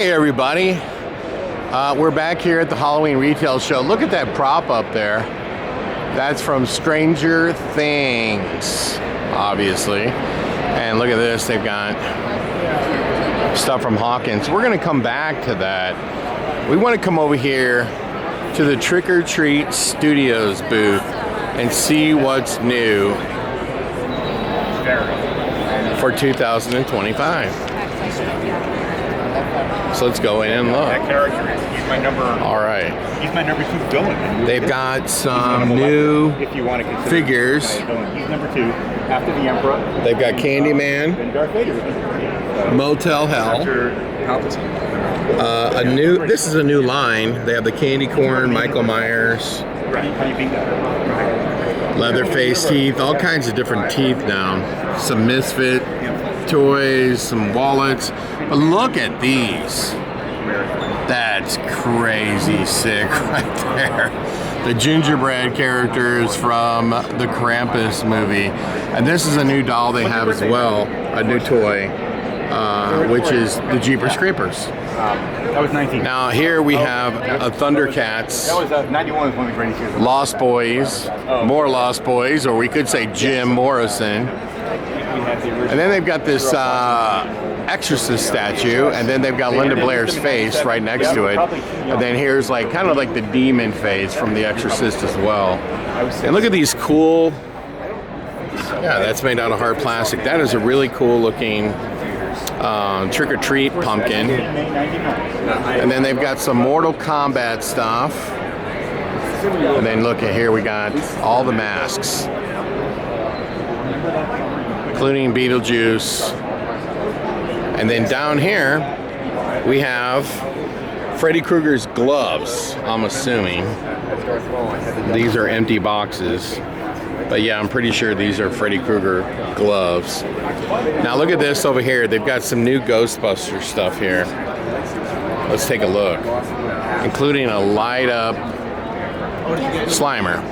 Hey everybody, we're back here at the Halloween retail show. Look at that prop up there. That's from Stranger Things, obviously. And look at this, they've got stuff from Hawkins. We're gonna come back to that. We wanna come over here to the Trick or Treat Studios booth and see what's new for 2025. So let's go in and look. That character he's my number. All right. He's my number 2 villain. They've got some new if you want to consider figures. He's number 2 after the Emperor. They've got Candyman, And Darth Vader. Motel Hell. After Palpatine. This is a new line. They have the candy corn, Michael Myers, How do you beat that? Leatherface teeth, all kinds of different teeth now. Some Misfit toys, some wallets. But look at these. That's crazy sick right there. The gingerbread characters from the Krampus movie. And this is a new doll they have as well, a new toy, which is the Jeepers Creepers. That was 19. Now here we have a Thundercats. That was 91 was one of the greatest years. Lost Boys, more Lost Boys, or we could say Jim Morrison. And then they've got this Exorcist statue, and then they've got Linda Blair's face right next to it. And then here's like kind of like the demon face from The Exorcist as well. And look at these cool, yeah, that's made out of hard plastic. That is a really cool looking Trick or Treat pumpkin. And then they've got some Mortal Kombat stuff. And then look at here, we got all the masks, including Beetlejuice. And then down here, we have Freddy Krueger's gloves, I'm assuming. These are empty boxes. But yeah, I'm pretty sure these are Freddy Krueger gloves. Now look at this over here. They've got some new Ghostbusters stuff here. Let's take a look. Including a light up Slimer.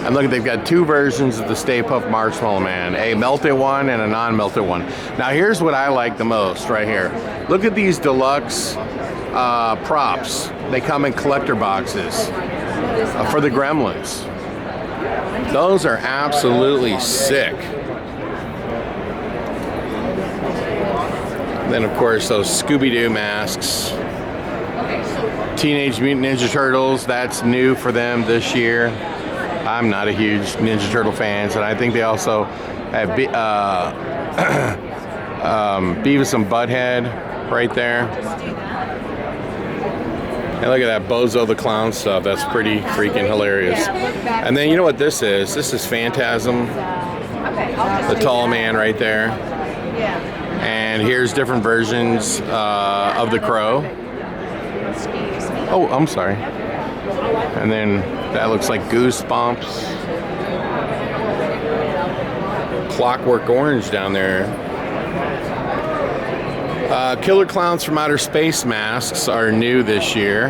And look, they've got 2 versions of the Stay Puft Marshmallow Man, a melted one and a non-melted one. Now here's what I like the most right here. Look at these deluxe props. They come in collector boxes for the Gremlins. Those are absolutely sick. And then of course those Scooby-Doo masks. Teenage Mutant Ninja Turtles, that's new for them this year. I'm not a huge Ninja Turtle fan, and I think they also have Beavis and Butthead right there. And look at that Bozo the Clown stuff. That's pretty freaking hilarious. And then you know what this is? This is Phantasm, the tall man right there. And here's different versions of the Crow. Oh, I'm sorry. And then that looks like Goosebumps. Clockwork Orange down there. Killer Clowns from Outer Space masks are new this year.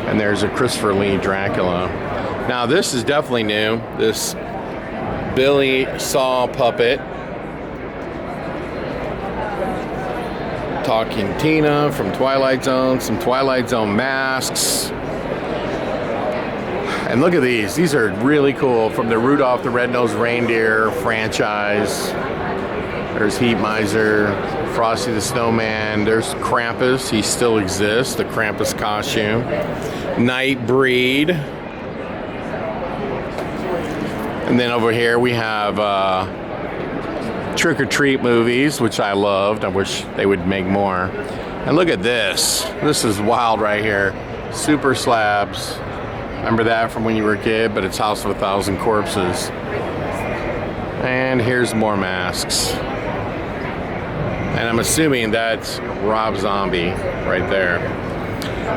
And there's a Christopher Lee Dracula. Now this is definitely new. This Billy Saw puppet. Talking Tina from Twilight Zone, some Twilight Zone masks. And look at these. These are really cool from the Rudolph the Red-Nosed Reindeer franchise. There's Heat Miser, Frosty the Snowman. There's Krampus. He still exists, the Krampus costume. Nightbreed. And then over here we have Trick or Treat movies, which I loved. I wish they would make more. And look at this. This is wild right here. Super slabs. Remember that from when you were a kid, but it's House of a Thousand Corpses. And here's more masks. And I'm assuming that's Rob Zombie right there.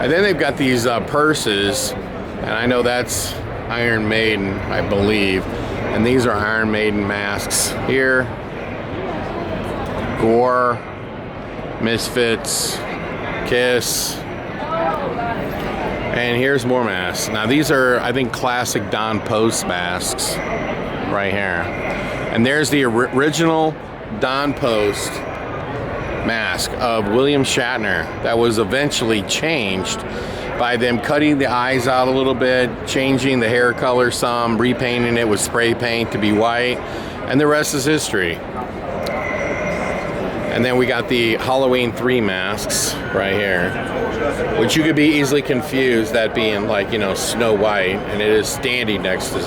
And then they've got these purses, and I know that's Iron Maiden, I believe. And these are Iron Maiden masks here. Gore, Misfits, Kiss. And here's more masks. Now these are, I think, classic Don Post masks right here. And there's the original Don Post mask of William Shatner that was eventually changed by them cutting the eyes out a little bit, changing the hair color some, repainting it with spray paint to be white, and the rest is history. And then we got the Halloween 3 masks right here, which you could be easily confused that being like, you know, Snow White, and it is sitting next to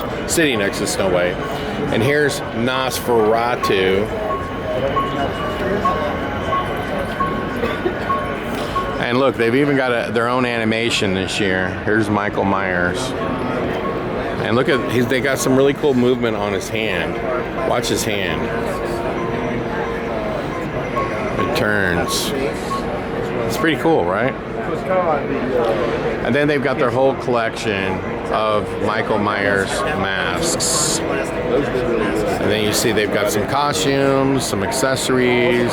Snow White. And here's Nosferatu. And look, they've even got their own animation this year. Here's Michael Myers. And look at, they got some really cool movement on his hand. Watch his hand. It turns. It's pretty cool, right? And then they've got their whole collection of Michael Myers masks. And then you see they've got some costumes, some accessories,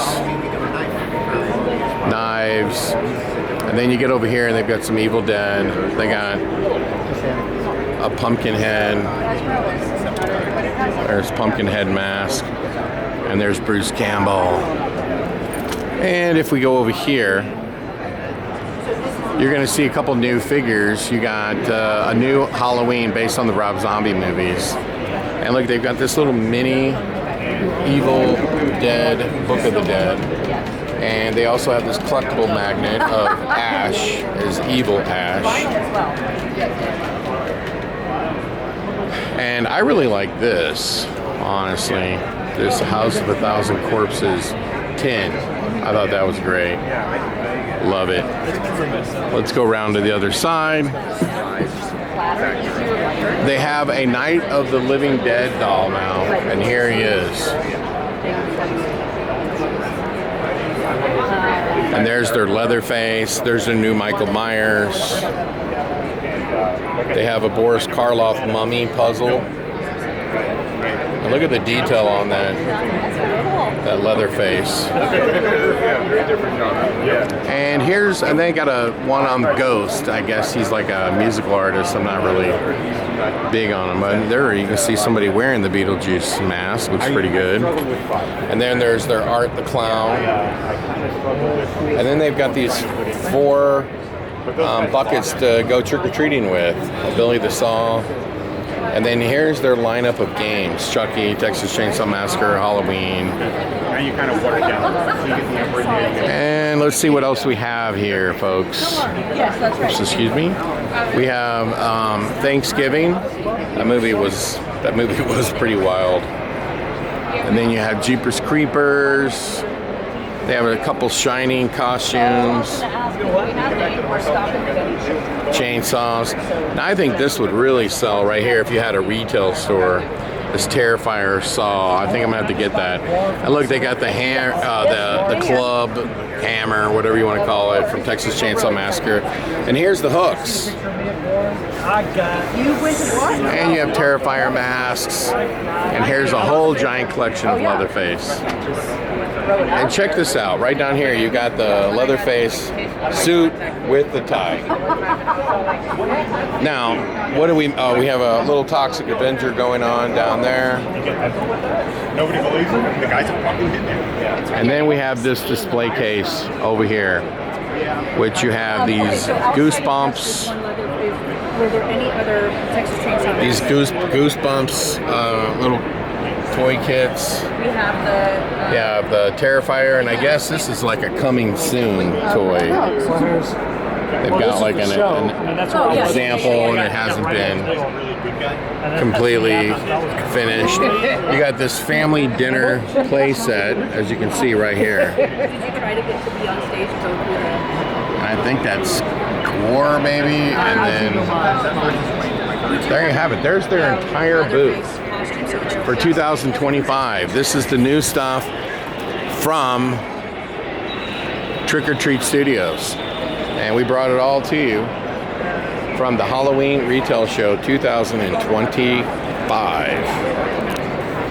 knives. And then you get over here and they've got some Evil Dead. They got a Pumpkinhead. There's Pumpkinhead mask. And there's Bruce Campbell. And if we go over here, you're going to see a couple new figures. You got a new Halloween based on the Rob Zombie movies. And look, they've got this little mini Evil Dead Book of the Dead. And they also have this collectible magnet of Ash, is Evil Ash. And I really like this, honestly. This House of a Thousand Corpses tin. I thought that was great. Love it. Let's go around to the other side. They have a Night of the Living Dead doll now, and here he is. And there's their Leatherface. There's their new Michael Myers. They have a Boris Karloff mummy puzzle. And look at the detail on that Leatherface. And they got a one on Ghost. I guess he's like a musical artist. I'm not really big on him, but there you can see somebody wearing the Beetlejuice mask. Looks pretty good. And then there's their Art the Clown. And then they've got these 4 buckets to go trick-or-treating with. Billy the Saw. And then here's their lineup of games: Chucky, Texas Chainsaw Massacre, Halloween. Now you kind of water it down. And let's see what else we have here, folks. Yes, that's right. Excuse me. We have Thanksgiving. That movie was pretty wild. And then you have Jeepers Creepers. They have a couple Shining costumes, chainsaws. Now I think this would really sell right here if you had a retail store. This Terrifier saw. I think I'm gonna have to get that. And look, they got the club hammer, whatever you want to call it, from Texas Chainsaw Massacre. And here's the hooks. And you have Terrifier masks. And here's a whole giant collection of Leatherface. And check this out. Right down here, you got the Leatherface suit with the tie. Now, what do we... Oh, we have a little Toxic Avenger going on down there. Nobody believes it. The guys are fucking in there. And then we have this display case over here, which you have these Goosebumps. Were there any other Texas Chainsaw? These Goosebumps little toy kits. We have the Terrifier, and I guess this is like a coming soon toy. They've got like an example, and it hasn't been completely finished. You got this family dinner play set, as you can see right here. Did you try to get to be on stage and go through that? I think that's core, maybe, and then there you have it. There's their entire booth for 2025. This is the new stuff from Trick or Treat Studios, and we brought it all to you from the Halloween Retail Show 2025.